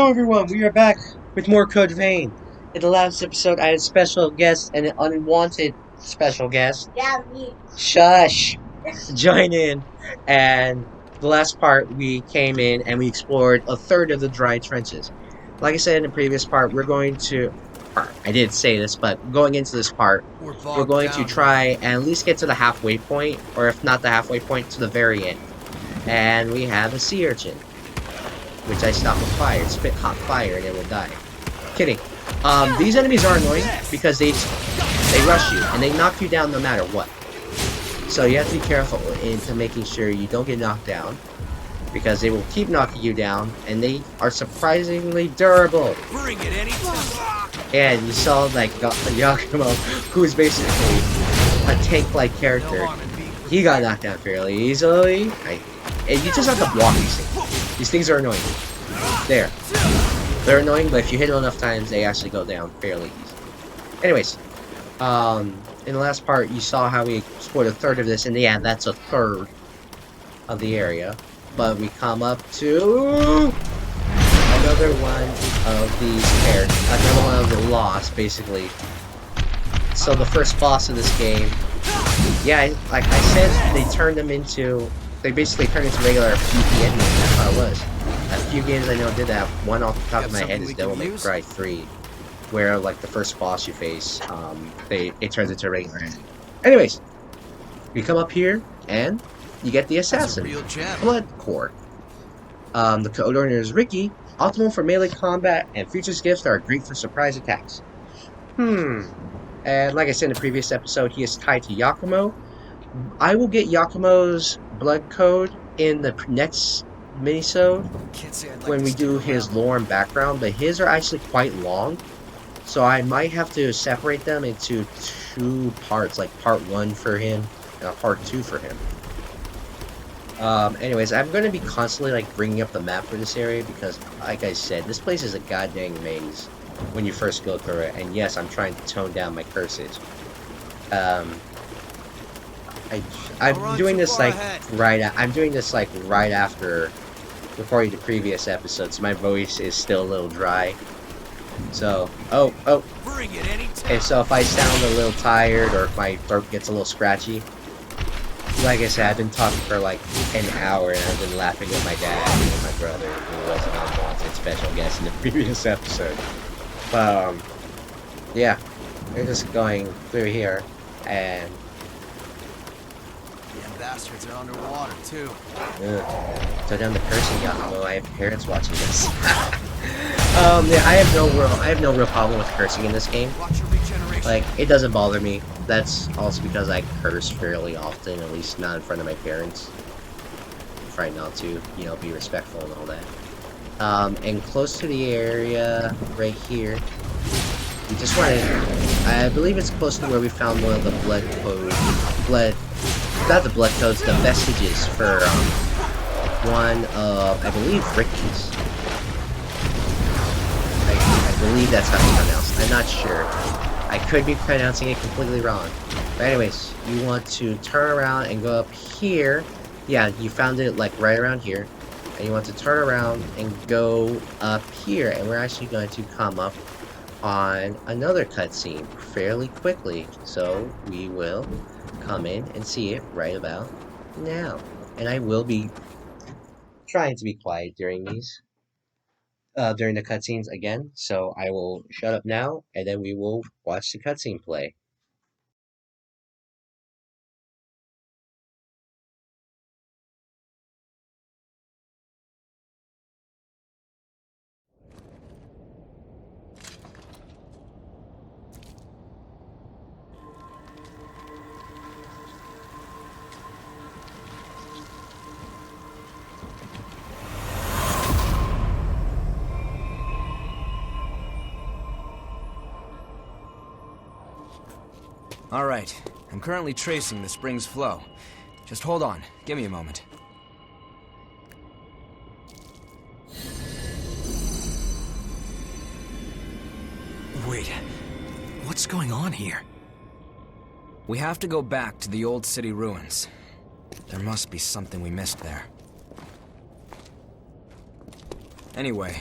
Hello everyone, we are back with more Code Vein. In the last episode, I had a special guest and an unwanted special guest. Yeah, me. Shush! Join in. And the last part, we came in and we explored a third of the dry trenches. Like I said in the previous part, we're going to. Or, I did say this, but going into this part, we're going to try and at least get to the halfway point, or if not the halfway point, to the very end. And we have a sea urchin, which I stop with fire, spit hot fire, and it will die. Kidding. These enemies are annoying because they rush you and they knock you down no matter what. So you have to be careful into making sure you don't get knocked down, because they will keep knocking you down, and they are surprisingly durable. Bring it anytime. And you saw like Yakumo, who is basically a tank-like character. He got knocked down fairly easily. And you just have to block these things. These things are annoying. There. They're annoying, but if you hit them enough times, they actually go down fairly easy. Anyways, in the last part, you saw how we explored a third of this, and yeah, that's a third of the area. But we come up to another one of these characters, another one of the lost, basically. So the first boss of this game, yeah, like I said, they basically turned into regular PvP enemies. That's how it was. A few games I know did that. One off the top of my head is Devil May Cry 3, where like the first boss you face, it turns into a regular enemy. Anyways, we come up here and you get the assassin blood core. The code owner is Ricky, optimal for melee combat, and features gifts that are great for surprise attacks. And like I said in the previous episode, he is tied to Yakumo. I will get Yakumo's blood code in the next minisode when we do his lore and background, but his are actually quite long, so I might have to separate them into two parts, like part 1 for him and part 2 for him. Anyways, I'm going to be constantly like bringing up the map for this area because, like I said, this place is a goddamn maze when you first go through it, and yes, I'm trying to tone down my curses. I'm doing this like right after recording the previous episode, so my voice is still a little dry. So, and so if I sound a little tired or if my throat gets a little scratchy, like I said, I've been talking for like an hour and I've been laughing with my dad and my brother, who was an unwanted special guest in the previous episode. Yeah, we're just going through here, and Bastards are underwater too. So down the cursing, Yakumo. I have parents watching this. Yeah, I have no real problem with cursing in this game. Like, it doesn't bother me. That's also because I curse fairly often, at least not in front of my parents. Try not to, be respectful and all that. And close to the area right here, we just want to. I believe it's close to where we found one of the not the blood codes, the vestiges for one of, I believe, Ricky's. I believe that's how it's pronounced. I'm not sure. I could be pronouncing it completely wrong. But anyways, you want to turn around and go up here. Yeah, you found it like right around here. And you want to turn around and go up here. And we're actually going to come up on another cutscene fairly quickly. So we will come in and see it right about now. And I will be trying to be quiet during these, during the cutscenes again. So I will shut up now, and then we will watch the cutscene play. Alright, I'm currently tracing the spring's flow. Just hold on, give me a moment. Wait, what's going on here? We have to go back to the old city ruins. There must be something we missed there. Anyway,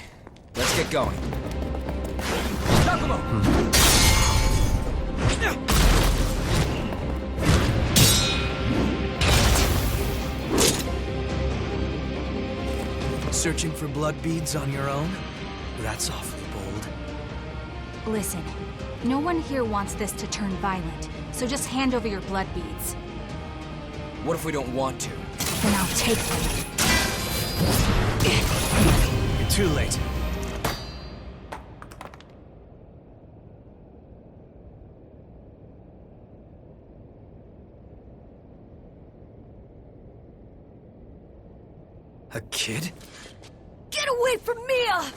Let's get going. Giacomo! Searching for blood beads on your own? That's awfully bold. Listen, no one here wants this to turn violent, so just hand over your blood beads. What if we don't want to? Then I'll take them. You're too late. A kid? Get away from Mia!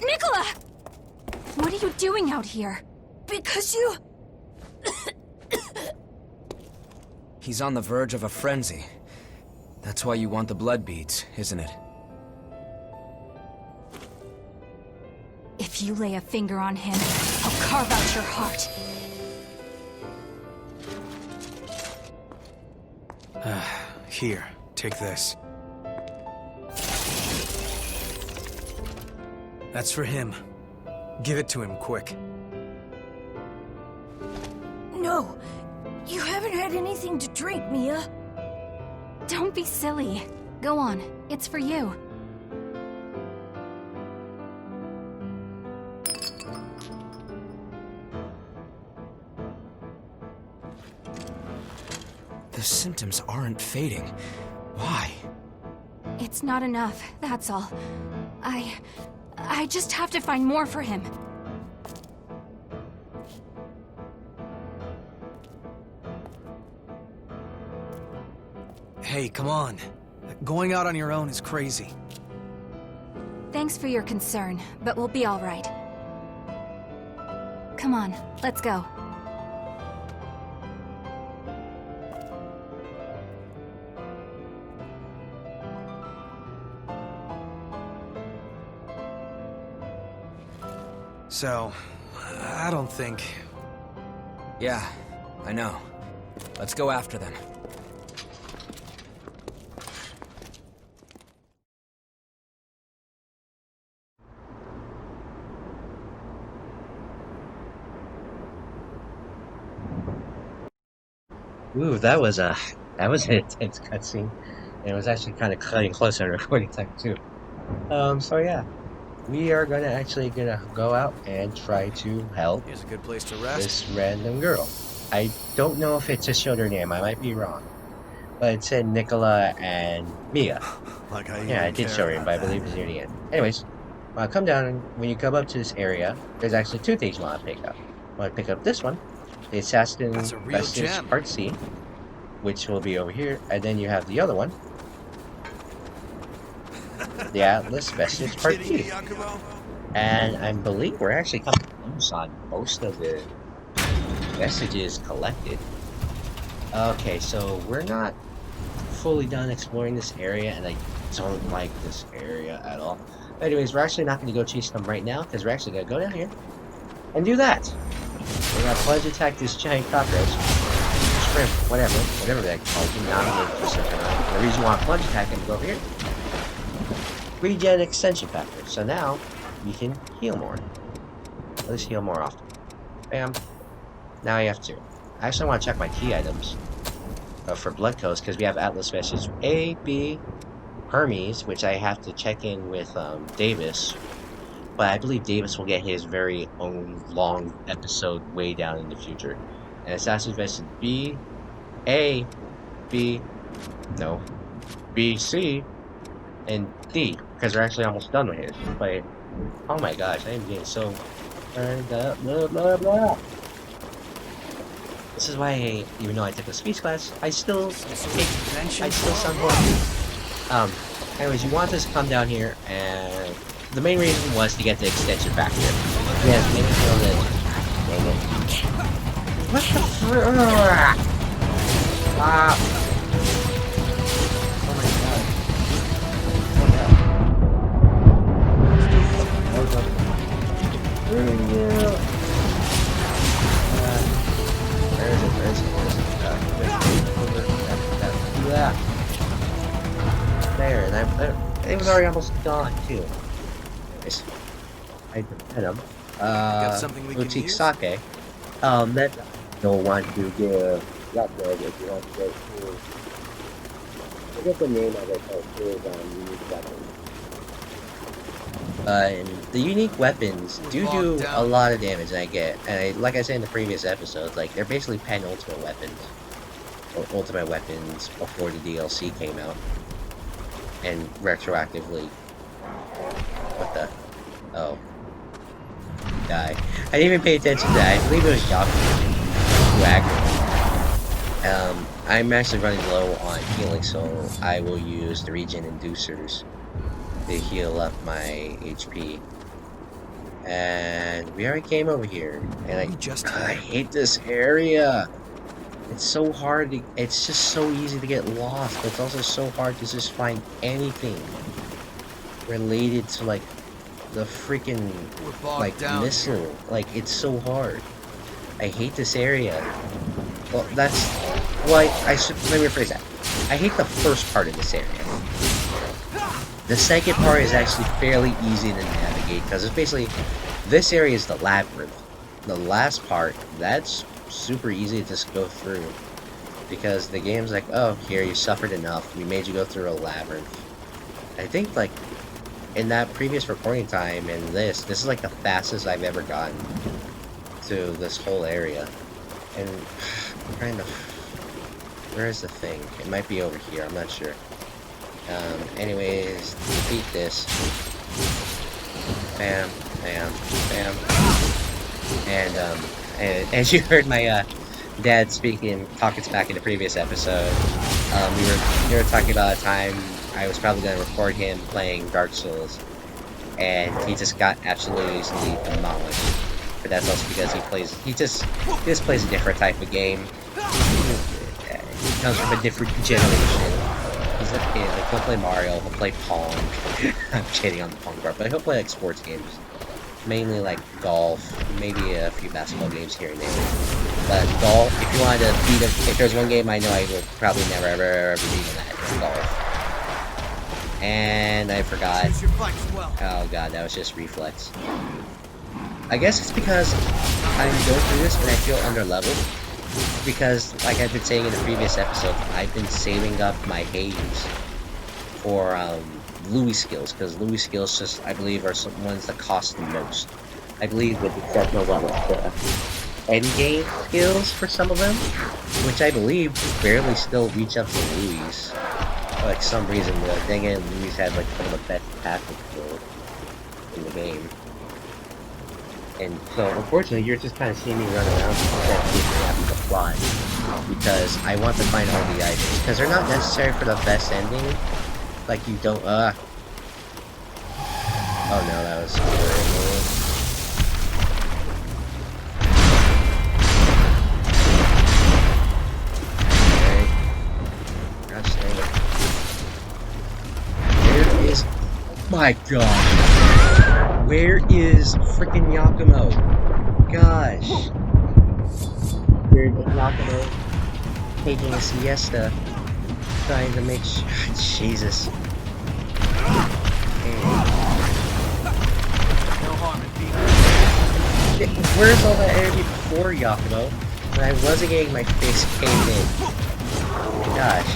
Nicola! What are you doing out here? Because you... He's on the verge of a frenzy. That's why you want the blood beads, isn't it? If you lay a finger on him, I'll carve out your heart. Here, take this. That's for him. Give it to him, quick. No! You haven't had anything to drink, Mia. Don't be silly. Go on. It's for you. The symptoms aren't fading. Why? It's not enough, that's all. I just have to find more for him. Hey, come on. Going out on your own is crazy. Thanks for your concern, but we'll be all right. Come on, let's go. So, I don't think... Yeah, I know. Let's go after them. Ooh, that was an intense cutscene, and it was actually kind of cutting close on recording time too. So yeah, we are gonna go out and try to help Here's a good place to rest. this random girl. I don't know if it just showed her name. I might be wrong, but it said Nicola and Mia. Like how you Yeah, I did show her name, but I believe it's near the end. Anyways, come down, and when you come up to this area, there's actually two things you want to pick up. You want to pick up this one, the Assassin That's a real Vestige gem. Part C, which will be over here, and then you have the other one, the Atlas Vestige Part D. And I believe we're actually coming close on most of the vestiges collected. Okay, so we're not fully done exploring this area, and I don't like this area at all. Anyways, we're actually not going to go chase them right now, because we're actually going to go down here and do that. We're going to plunge attack this giant cockroach. Shrimp, whatever that calls you. The reason why I plunge attack him is over here. Regen extension factor. So now we can heal more. Let's heal more often. Bam. Now you have to. I actually want to check my key items for blood codes, because we have Atlas Vestige A, B, Hermes, which I have to check in with Davis. But I believe Davis will get his very own long episode way down in the future. And Assassin's Vestige B, A, B, no, B, C, and D, because we're actually almost done with his. But, oh my gosh, I am getting so turned up, blah, blah, blah. This is why, even though I took a speech class, I still sound horrible. Anyways, you want us to come down here, and the main reason was to get the extension factor. Yes, maybe feel that. What the frick? Ah. Oh my god. Where is it? There, and it was already almost gone too. Anyways, I pet him. Got something we can Boutique use? Sake. That don't want to give. Not good if you want to go to. I forget the name of it, but it is unique weapons. And the unique weapons do a lot of damage. Like I said in the previous episodes, like they're basically penultimate weapons or ultimate weapons before the DLC came out, and retroactively. What the? Oh, die! I didn't even pay attention to that. I believe it was Yakuza who aggroed. I'm actually running low on healing, so I will use the regen inducers to heal up my HP. And we already came over here, and I hate this area. It's so hard to, it's just so easy to get lost, but it's also so hard to just find anything related to like the freaking like missile. Like it's so hard. I hate this area. Well, that's why I should let me rephrase that. I hate the first part of this area. The second part is actually fairly easy to navigate because it's basically this area is the labyrinth. The last part, that's super easy to just go through because the game's like, oh, here you suffered enough. We made you go through a labyrinth. I think like in that previous recording time and this is like the fastest I've ever gotten to this whole area. And I'm trying to, where is the thing? It might be over here. I'm not sure. Anyways, defeat this. Bam, bam, bam. And as you heard my dad talking back in the previous episode, we were talking about a time I was probably going to record him playing Dark Souls, and he just got absolutely demolished. But that's also because he just plays a different type of game. He comes from a different generation. He's a kid, like he'll play Mario, he'll play Pong. I'm kidding on the Pong part, but he'll play like sports games. Mainly like golf, maybe a few basketball games here and there. But golf, if you wanted to beat him, if there's one game I know I will probably never ever beat him at, it's golf. And I forgot. Oh god, that was just reflex. I guess it's because I'm going through this and I feel underleveled. Because, like I've been saying in the previous episodes, I've been saving up my haze for Louis skills, because Louis skills just, I believe, are some ones that cost the most. I believe with the exception of the endgame skills for some of them, which I believe barely still reach up to Louis. For like some reason, dang it, Louis had like some of the best passive skills in the game. And so, unfortunately, you're just kind of seeing me run around having to fly. Because I want to find all the items. Because they're not necessary for the best ending. Like, you don't, Oh no, that was horrible. Okay. Gosh dang it. There is... Oh my god! Where is freaking Yakumo? Gosh. Weird Yakumo taking a siesta. Trying to make sure. Jesus. Where's all that energy before Yakumo? When I wasn't getting my face caved in. Gosh.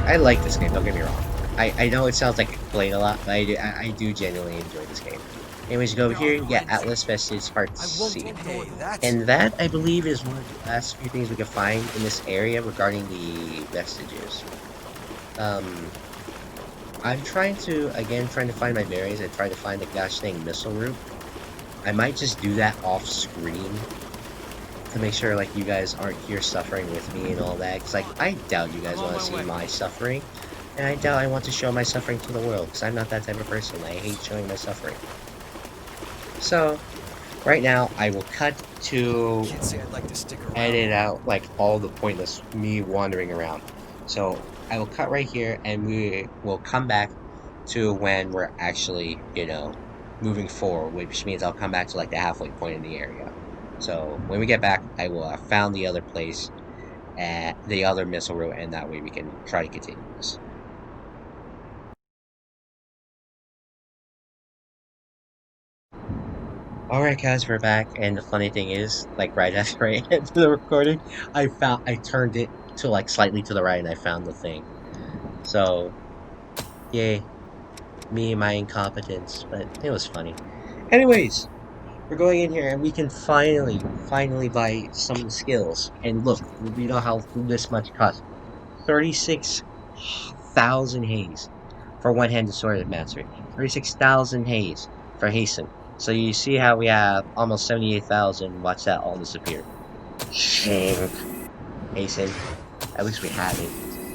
I like this game, don't get me wrong. I know it sounds like I played a lot, but I do genuinely enjoy this game. Anyways, you go over here, you get Atlas Vestige Part C. And that, I believe, is one of the last few things we can find in this area regarding the vestiges. I'm trying to find my berries and try to find the gosh dang missile route. I might just do that off screen to make sure like you guys aren't here suffering with me and all that. Cause like I doubt you guys want to see my suffering. And I doubt I want to show my suffering to the world, because I'm not that type of person. I hate showing my suffering. So, right now, I will cut to edit out, like, all the pointless me wandering around. So, I will cut right here, and we will come back to when we're actually, you know, moving forward, which means I'll come back to, like, the halfway point in the area. So, when we get back, I will have found the other place, at the other missile route, and that way we can try to continue this. Alright guys, we're back, and the funny thing is, like right after I ended the recording, I turned it to like slightly to the right and I found the thing. So, yay, me and my incompetence, but it was funny. Anyways, we're going in here and we can finally buy some skills. And look, we know how this much costs. 36,000 haze for one-handed sword mastery. 36,000 haze for hasten. So you see how we have almost 78,000. Watch that all disappear. Shink. Hasten. At least we have it.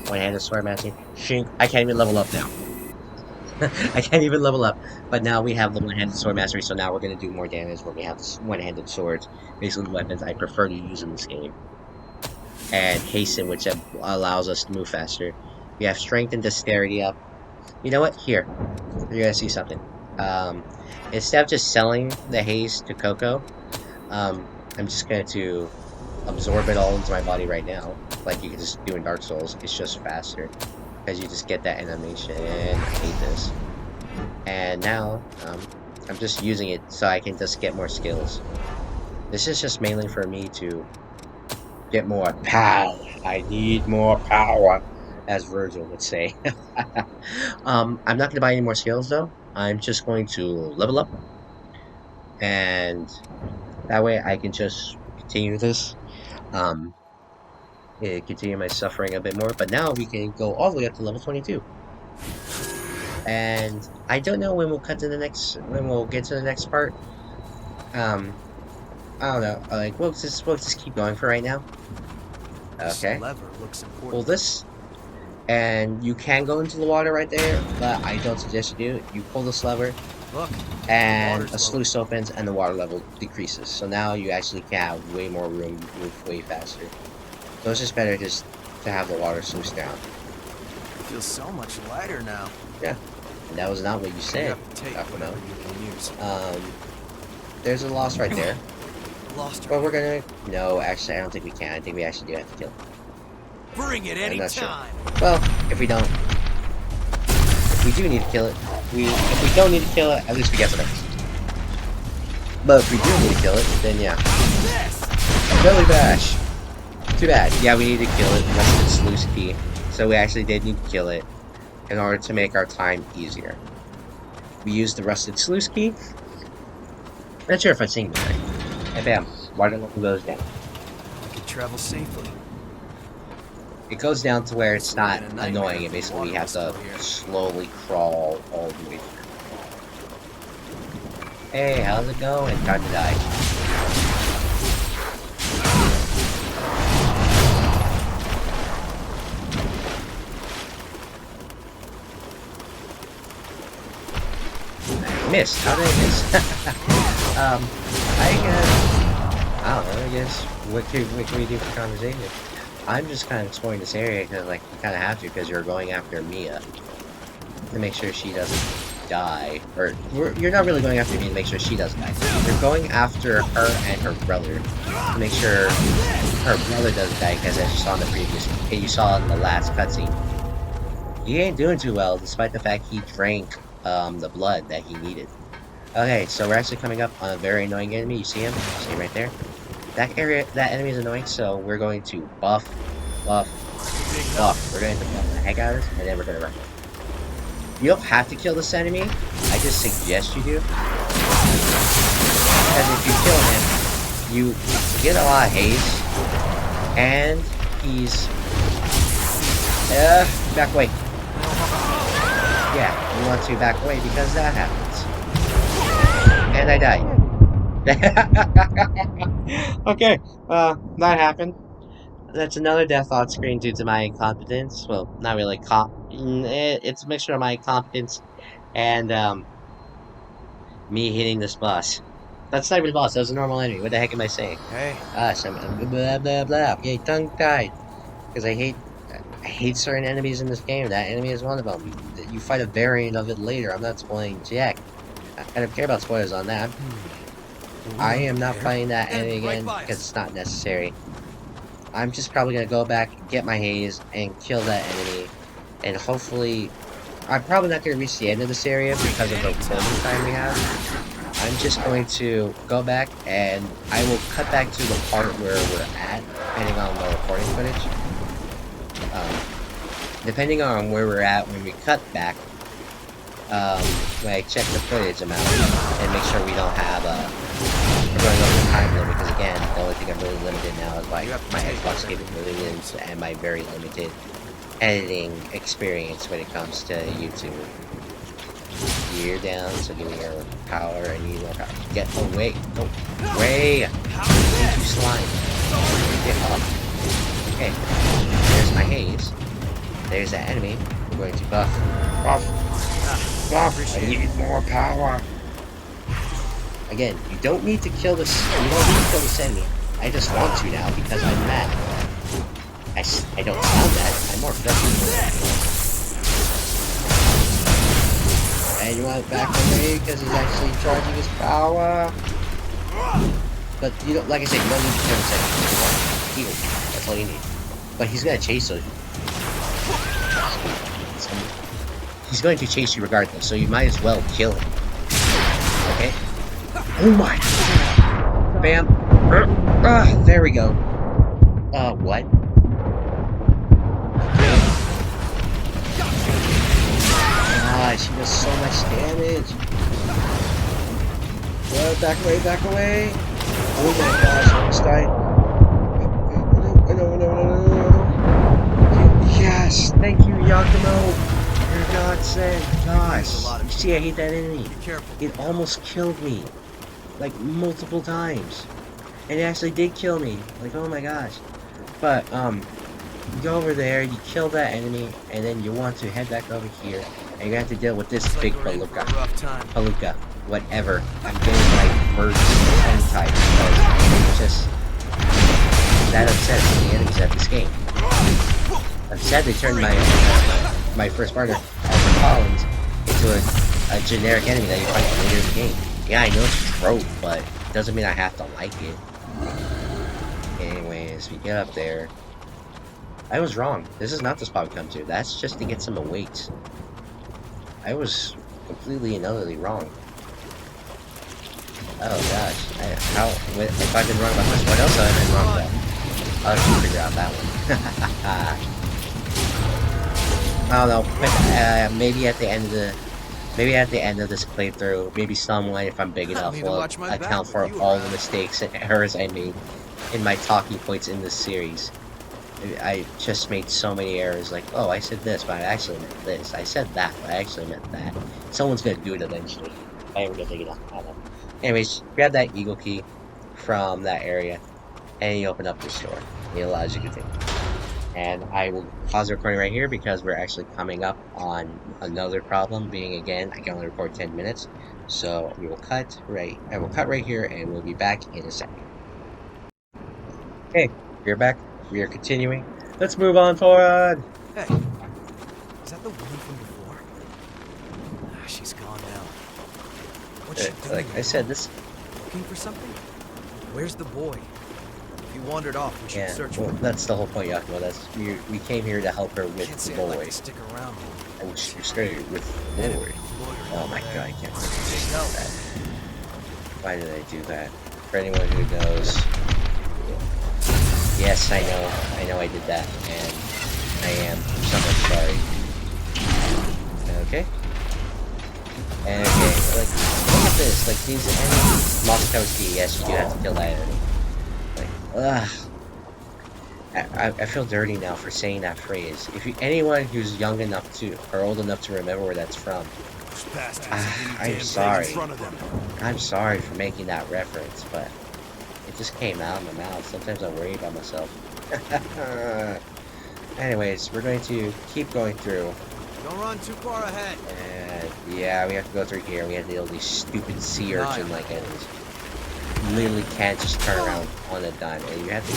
One-handed sword mastery. Shink. I can't even level up now. I can't even level up. But now we have the one-handed sword mastery, so now we're going to do more damage when we have one-handed swords. Basically weapons I prefer to use in this game. And hasten, which allows us to move faster. We have strength and dexterity up. You know what? Here. You're going to see something. Instead of just selling the haze to Coco, I'm just going to absorb it all into my body right now. Like you can just do in Dark Souls. It's just faster. Because you just get that animation. I hate this. And now, I'm just using it so I can just get more skills. This is just mainly for me to get more power. I need more power, as Virgil would say. I'm not going to buy any more skills though. I'm just going to level up. And that way I can just continue this. Continue my suffering a bit more. But now we can go all the way up to level 22. And I don't know when we'll get to the next part. I don't know. Like we'll just keep going for right now. Okay. This lever looks important. Pull this, and you can go into the water right there, but I don't suggest you do it. You pull this lever, Look, and a water's sluice opens, and the water level decreases. So now you actually can have way more room, move way faster. So it's just better just to have the water sluice down. It feels so much lighter now. Yeah, and that was not what you said. You have to take whatever you can use. There's a loss right there. Lost her. But we're gonna... No, actually, I don't think we can. I think we actually do have to kill him. Bring it I'm not sure. anytime. Well, if we don't... If we do need to kill it, if we don't need to kill it, at least we get something. But if we do need to kill it, then yeah. Belly bash! Too bad. Yeah, we need to kill it. Rusted sluice key. So we actually did need to kill it in order to make our time easier. We used the rusted sluice key. Not sure if I'm saying this right. And bam, water level goes down. I can travel safely. It goes down to where it's not It's a nightmare. annoying, and basically we have to Water is slowly crawl all the way through. Hey, how's it going? Time to die. Missed. How did I miss? I don't know. I guess what can we do for conversation? I'm just kind of exploring this area because, like, you kind of have to because you're going after Mia to make sure she doesn't die. Or you're not really going after Mia to make sure she doesn't die. You're going after her and her brother to make sure her brother doesn't die because, as you saw in the you saw in the last cutscene, he ain't doing too well despite the fact he drank the blood that he needed. Okay, so we're actually coming up on a very annoying enemy. You see him? See him right there? That enemy is annoying, so we're going to buff. We're going to buff the heck out of this, and then we're going to run. You don't have to kill this enemy. I just suggest you do. Because if you kill him, you get a lot of haste, and he's... back away. Yeah, you want to back away because that happens. And I died. Okay, that happened. That's another death on screen due to my incompetence. Well, not really it's a mixture of my incompetence and, me hitting this boss. That's not even a boss, that was a normal enemy. What the heck am I saying? Hey. Gosh, I'm blah blah blah. Okay, tongue-tied. Because I hate certain enemies in this game. That enemy is one of them. You fight a variant of it later. I'm not spoiling jack. I don't care about spoilers on that. I am not fighting that enemy again because it's not necessary. I'm just probably going to go back, get my haze, and kill that enemy. And hopefully... I'm probably not going to reach the end of this area because of the loading time we have. I'm just going to go back and I will cut back to the part where we're at, depending on the recording footage. Depending on where we're at when we cut back, when I check the footage amount and make sure we don't have we're going over the time limit, because again, the only thing I'm really limited now is my Xbox capabilities and my very limited editing experience when it comes to YouTube. You're down, so give me your power. I need more power. Get away! Go away! You slime! Get up! Okay, there's my haze. There's that enemy. I'm going to buff. Buff! I need more power! Again, you don't need to kill this. You don't need to kill this enemy. I just want to now because I'm mad. I don't sound mad. I'm more frustrated. And you want to back away because he's actually charging his power. But you don't, like I said, you don't need to kill this enemy. You want to heal. That's all you need. But he's gonna chase you. He's going to chase you regardless, so you might as well kill him. Okay? Oh my god! Bam! There we go. What? God, she does so much damage. Back away, back away! Oh my gosh, almost died. No. Yes! Thank you, Yakumo! For God's sake, gosh. You see, I hate that enemy. It almost killed me. Like, multiple times. And it actually did kill me. Like, oh my gosh. But, you go over there, you kill that enemy, and then you want to head back over here, and you have to deal with this big palooka. Palooka. Whatever. I'm getting, like, merged hentai because it's just that upsets the enemies at this game. I'm sad they turned my first partner, Arthur Collins, into a generic enemy that you fight later in the game. Yeah, I know it's a trope, but it doesn't mean I have to like it. Anyways, we get up there. I was wrong. This is not the spot we come to. That's just to get some awaits. I was completely and utterly wrong. Oh gosh. If I've been wrong about this, what else have I been wrong about? I'll have to figure out that one. I don't know, but maybe at the end of this playthrough, maybe someone, if I'm big enough, will account for all the mistakes and errors I made in my talking points in this series. I just made so many errors, like, oh, I said this, but I actually meant this. I said that, but I actually meant that. Someone's gonna do it eventually. I am gonna dig it up. I don't know. Anyways, grab that eagle key from that area, and you open up this door. It allows you to continue. And I will pause the recording right here because we're actually coming up on another problem, being again, I can only record 10 minutes. So I will cut right here and we'll be back in a second. Okay, we're back. We are continuing. Let's move on forward. Hey, is that the woman from before? She's gone now. What's she doing? Like I said, this... Looking for something? Where's the boy? If he wandered off, we should search for him. That's the whole point, Yakumo. We came here to help her with the boy. Like stick around. And she stayed with the boy. Oh my god, I can't do that. Why did I do that? For anyone who knows... Yes, I know I did that, and I am somewhat sorry. Okay. And okay, like, look at this, like, these enemies, Moskowski, yes, you do have to kill that enemy. Like, ugh. I feel dirty now for saying that phrase. Anyone who's young enough to, or old enough to remember where that's from, I'm sorry. I'm sorry for making that reference, but it just came out of my mouth. Sometimes I worry about myself. Anyways, we're going to keep going through. Don't run too far ahead. And yeah, we have to go through here. We have to deal with these stupid sea urchin like enemies. You literally can't just turn around on a dime, and you have to.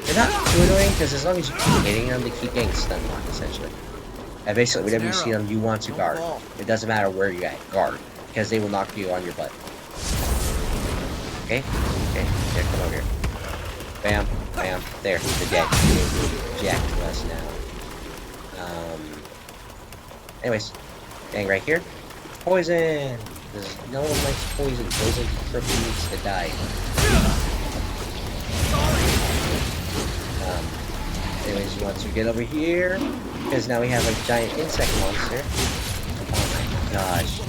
They're not too annoying because as long as you keep hitting them, they keep getting stun locked essentially. And basically, whenever you see them, you want to guard. It doesn't matter where you're at, guard, because they will knock you on your butt. Okay? Okay, there, come over here. Bam, bam, there, they're dead. Jack to us now. Anyways, getting right here. Poison! Because no one likes poison. Poison triple needs to die. Anyways, once we get over here, because now we have a giant insect monster. Oh my gosh.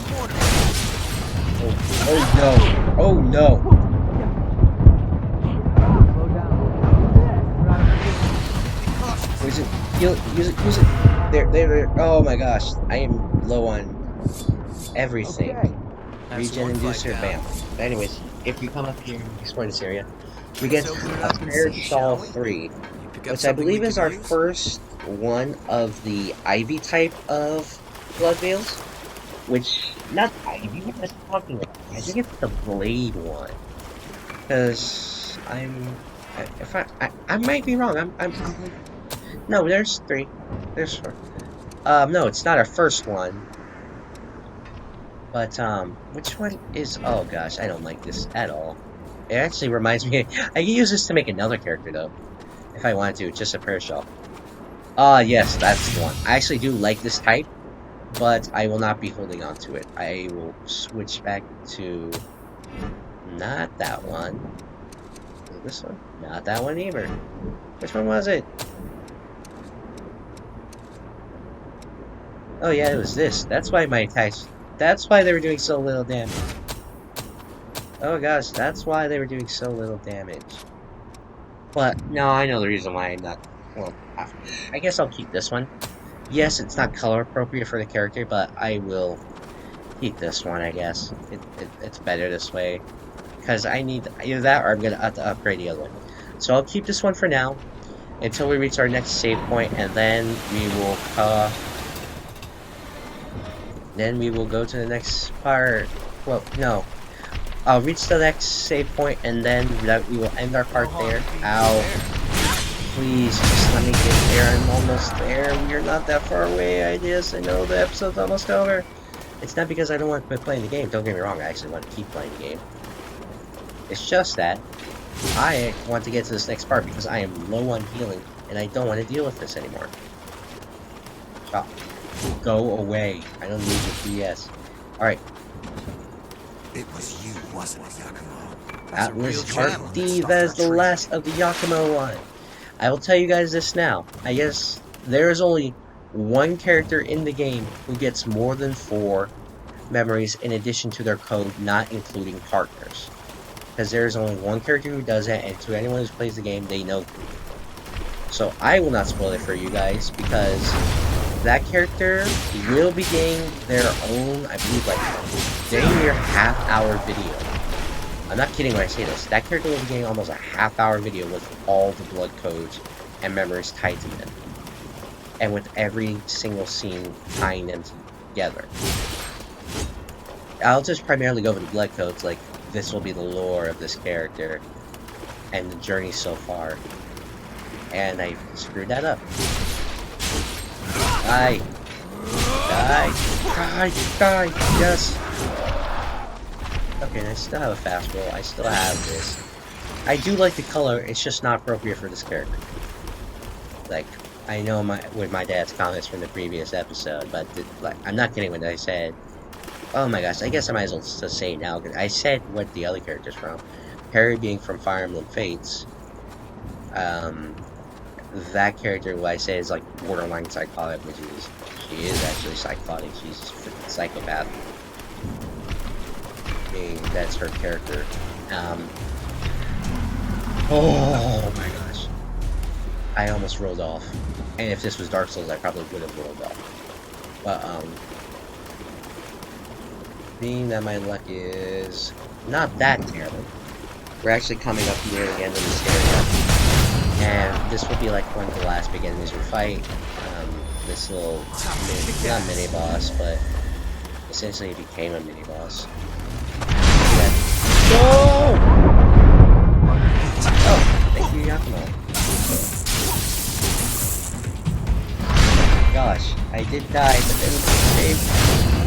Oh no. Oh no. Use it. Use it. Use it. There. Oh my gosh. I am low on everything. Regen inducer, bam. But anyways, if you come up here and explore this area, we get a Parasol 3, which I believe is our first one of the Ivy type of Blood Veils. Which, not Ivy, what am I talking about? I think it's the Blade one. Because I might be wrong. No, there's 3. There's 4. No, it's not our first one. But, which one is... Oh, gosh, I don't like this at all. It actually reminds me... I can use this to make another character, though. If I wanted to, just a Parasol. Yes, that's the one. I actually do like this type, but I will not be holding on to it. I will switch back to... Not that one. Is it this one? Not that one either. Which one was it? Oh, yeah, it was this. That's why my attacks... That's why they were doing so little damage. Oh gosh, that's why they were doing so little damage. But, no, I know the reason why I'm not... Well, I guess I'll keep this one. Yes, it's not color appropriate for the character, but I will keep this one, I guess. It's better this way. Because I need either that or I'm going to have to upgrade the other one. So I'll keep this one for now, until we reach our next save point, and then we will... Then we will go to the next part. Well, no. I'll reach the next save point, and then we will end our part there. Ow. Please, just let me get there. I'm almost there. We're not that far away. I know the episode's almost over. It's not because I don't want to quit playing the game. Don't get me wrong. I actually want to keep playing the game. It's just that I want to get to this next part because I am low on healing, and I don't want to deal with this anymore. Stop. Go away. I don't need your BS. Alright. It was you, wasn't it, Yakumo? Atlas Part D, that is the last of the Yakumo one. I will tell you guys this now. I guess there is only one character in the game who gets more than 4 memories in addition to their code, not including partners. Because there is only one character who does that, and to anyone who plays the game, they know. So I will not spoil it for you guys, because that character will be getting their own, I believe, like, dang near half-hour video. I'm not kidding when I say this. That character will be getting almost a half-hour video with all the blood codes and memories tied to them. And with every single scene tying them together. I'll just primarily go over the blood codes, like, this will be the lore of this character and the journey so far. And I screwed that up. Die! Die! Die! Die! Yes! Okay, and I still have a fast roll. I still have this. I do like the color, it's just not appropriate for this character. Like, I know with my dad's comments from the previous episode, but like, I'm not kidding when I said, oh my gosh, I guess I might as well just say it now, because I said what the other character's from. Harry being from Fire Emblem Fates. That character, what I say, is like borderline psychotic, which is, she is actually psychotic, she's a freaking psychopath. That's her character. Oh my gosh. I almost rolled off. And if this was Dark Souls, I probably would have rolled off. But, being that my luck is not that terrible, we're actually coming up near the end of this area. And this will be like one of the last big enemies we fight. This little, not mini-boss, but essentially it became a mini-boss. Oh! Oh, thank you, Yakumo. Gosh, I did die, but then saved.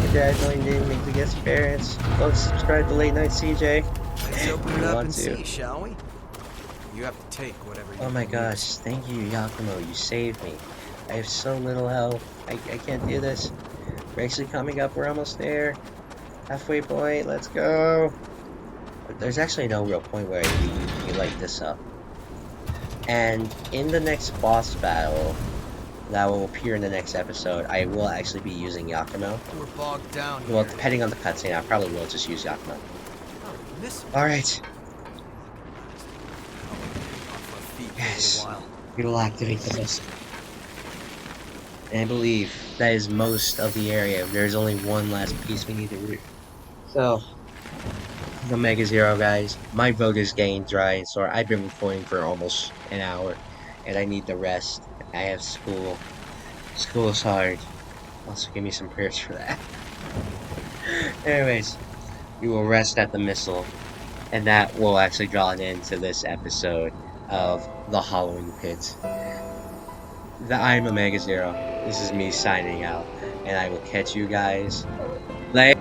My dad really didn't make the guest appearance. Folks, subscribe to Late Night CJ. Let's open it up and see, shall we? You have to take whatever you Oh my gosh, thank you, Yakumo, you saved me. I have so little health. I can't do this. We're actually coming up, we're almost there. Halfway point, let's go. There's actually no real point where you light this up. And in the next boss battle that will appear in the next episode, I will actually be using Yakumo. We're bogged down Well, here. depending on the cutscene, I probably will just use Yakumo. Oh, miss him. Alright, Off our feet for a yes, little while. we will activate the missile. And I believe that is most of the area. There's only one last piece we need to root. So, the Mega Zero, guys. My vote is getting dry, so I've been recording for almost an hour, and I need the rest. I have school. School is hard. Also, give me some prayers for that. Anyways, we will rest at the missile, and that will actually draw an end to this episode of the Howling Pit. I'm Omega Zero. This is me signing out, and I will catch you guys later.